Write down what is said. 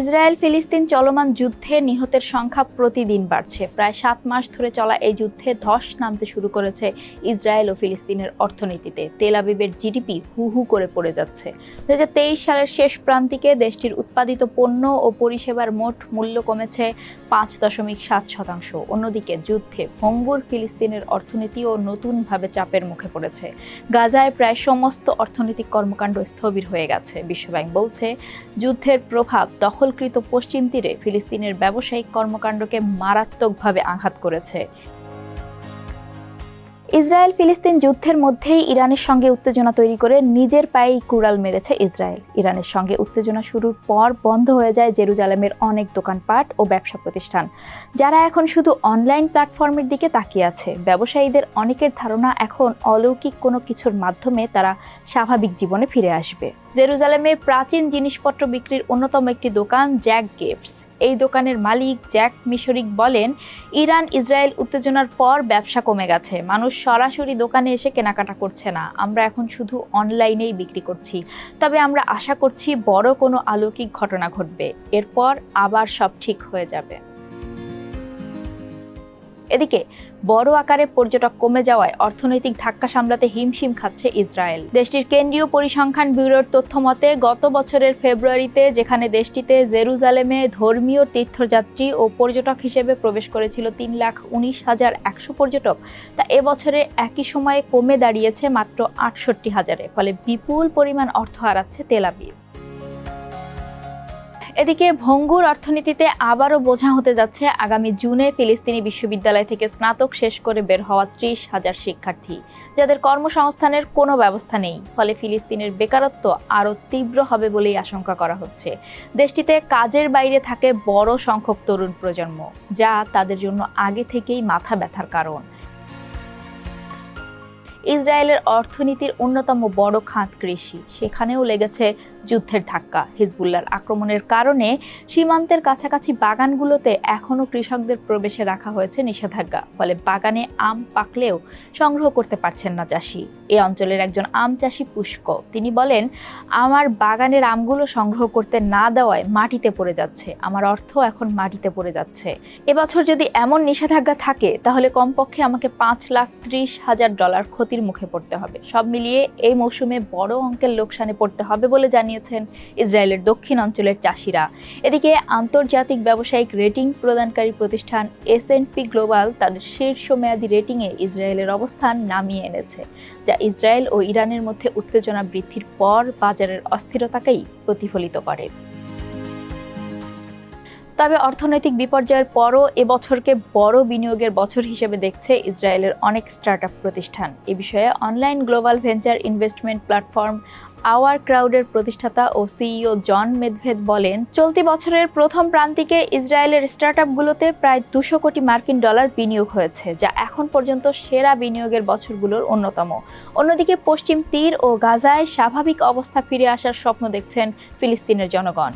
Israel ফিলিস্তিন চলমান যুদ্ধে নিহতের সংখ্যা প্রতিদিন বাড়ছে। প্রায় 7 মাস ধরে চলা এই যুদ্ধে ধস নামতে শুরু করেছে ইসরায়েল ও ফিলিস্তিনের অর্থনীতিতে। তেল আবিবের জিডিপি হু হু করে পড়ে যাচ্ছে। 2023 সালের শেষ প্রান্তিকে দেশটির উৎপাদিত পণ্য ও পরিষেবার মোট মূল্য কমেছে 5.7%। অন্যদিকে যুদ্ধে ভঙ্গুর ফিলিস্তিনের অর্থনীতিও নতুনভাবে চাপের মুখে পড়েছে। গাজায় প্রায় সমস্ত অর্থনৈতিক কর্মকাণ্ড স্থবির হয়ে গেছে। বিশ্বব্যাংক বলছে, যুদ্ধের প্রভাব দখলকৃত পশ্চিম তীরে ফিলিস্তিনের ব্যবসায়িক কর্মকাণ্ডকে মারাত্মকভাবে আঘাত করেছে। ইসরায়েল ফিলিস্তিন যুদ্ধের মধ্যেই ইরানের সঙ্গে উত্তেজনা তৈরি করে নিজের পায়েই কুড়াল মেরেছে ইসরায়েল। ইরানের সঙ্গে উত্তেজনা শুরুর পর বন্ধ হয়ে যায় জেরুজালেমের অনেক দোকানপাট ও ব্যবসা প্রতিষ্ঠান, যারা এখন শুধু অনলাইন প্ল্যাটফর্মের দিকে তাকিয়ে আছে। ব্যবসায়ীদের অনেকের ধারণা এখন অলৌকিক কোনো কিছুর মাধ্যমে তারা স্বাভাবিক জীবনে ফিরে আসবে। জেরুজালেমে প্রাচীন জিনিসপত্র বিক্রির অন্যতম একটি দোকান জ্যাক গিফটস। এই দোকানের মালিক জ্যাক মিশরিক বলেন, ইরান ইসরায়েল উত্তেজনার পর ব্যবসা কমে গেছে। মানুষ সরাসরি দোকানে এসে কেনাকাটা করছে না। আমরা এখন শুধু অনলাইনেই বিক্রি করছি। তবে আমরা আশা করছি বড় কোনো অলৌকিক ঘটনা ঘটবে, এরপর আবার সব ঠিক হয়ে যাবে। এদিকে বড় আকারে পর্যটক কমে যাওয়ায় অর্থনৈতিক ধাক্কা সামলাতে হিমশিম খাচ্ছে ইসরায়েল। দেশটির কেন্দ্রীয় পরিসংখ্যান ব্যুরোর তথ্য মতে, গত বছরের ফেব্রুয়ারিতে যেখানে দেশটিতে জেরুজালেমে ধর্মীয় তীর্থযাত্রী ও পর্যটক হিসেবে প্রবেশ করেছিল 3,19,100 পর্যটক, তা এবছরে একই সময়ে কমে দাঁড়িয়েছে মাত্র 68,000-এ। ফলে বিপুল পরিমাণ অর্থ হারাচ্ছে তেল আবিব। এদিকে ভঙ্গুর অর্থনীতিতে আবারও বোঝা হতে যাচ্ছে আগামী জুনে ফিলিস্তিনি বিশ্ববিদ্যালয় থেকে স্নাতক শেষ করে বের হওয়া 30,000 শিক্ষার্থী, যাদের কর্মসংস্থানের কোনো ব্যবস্থা নেই। ফলে ফিলিস্তিনের বেকারত্ব আরও তীব্র হবে বলেই আশঙ্কা করা হচ্ছে। দেশটিতে কাজের বাইরে থাকে বড় সংখ্যক তরুণ প্রজন্ম, যা তাদের জন্য আগে থেকেই মাথা ব্যথার কারণ। ইসরায়েলের অর্থনীতির অন্যতম বড় খাত কৃষি, সেখানেও লেগেছে যুদ্ধের ধাক্কা। হিজবুল্লাহর আক্রমণের কারণে সীমান্তের কাছাকাছি বাগানগুলোতে এখনও কৃষকদের প্রবেশে রাখা হয়েছে নিষেধাজ্ঞা। ফলে বাগানে আম পাকলেও সংগ্রহ করতে পারছেন না চাষি। এই অঞ্চলের একজন আম চাষি পুষ্ক, তিনি বলেন, আমার বাগানের আমগুলো সংগ্রহ করতে না দেওয়ায় মাটিতে পড়ে যাচ্ছে। আমার অর্থ এখন মাটিতে পড়ে যাচ্ছে। এবছর যদি এমন নিষেধাজ্ঞা থাকে, তাহলে কমপক্ষে আমাকে $5,30,000 ক্ষতির মুখে পড়তে হবে। সব মিলিয়ে এই মৌসুমে বড় অঙ্কের লোকসানে পড়তে হবে বলে জানিয়েছেন ইসরায়েলের দক্ষিণ অঞ্চলের চাষিরা। এদিকে আন্তর্জাতিক ব্যবসায়িক রেটিং প্রদানকারী প্রতিষ্ঠান S&P গ্লোবাল তাদের শীর্ষমেয়াদী রেটিংয়ে ইসরায়েলের অবস্থান নামিয়ে এনেছে, যা ইসরায়েল ও ইরানের মধ্যে উত্তেজনা বৃদ্ধির পর বাজারের অস্থিরতাকেই প্রতিফলিত করে। তবে অর্থনৈতিক বিপর্যয়ের পরও এবছরকে বড় বিনিয়োগের বছর হিসেবে দেখছে ইসরায়েলের অনেক স্টার্টআপ প্রতিষ্ঠান। এ বিষয়ে online global venture investment platform our ক্রাউডের প্রতিষ্ঠাতা ও সিইও জন মেদভেদ বলেন, চলতি বছরের প্রথম প্রান্তিকে ইসরায়েলের স্টার্টআপগুলোতে প্রায় $200 কোটি বিনিয়োগ হয়েছে, যা এখন পর্যন্ত সেরা বিনিয়োগের বছরগুলোর অন্যতম। অন্যদিকে পশ্চিম তীর ও গাজায় স্বাভাবিক অবস্থা ফিরে আসার স্বপ্ন দেখছেন ফিলিস্তিনের জনগণ।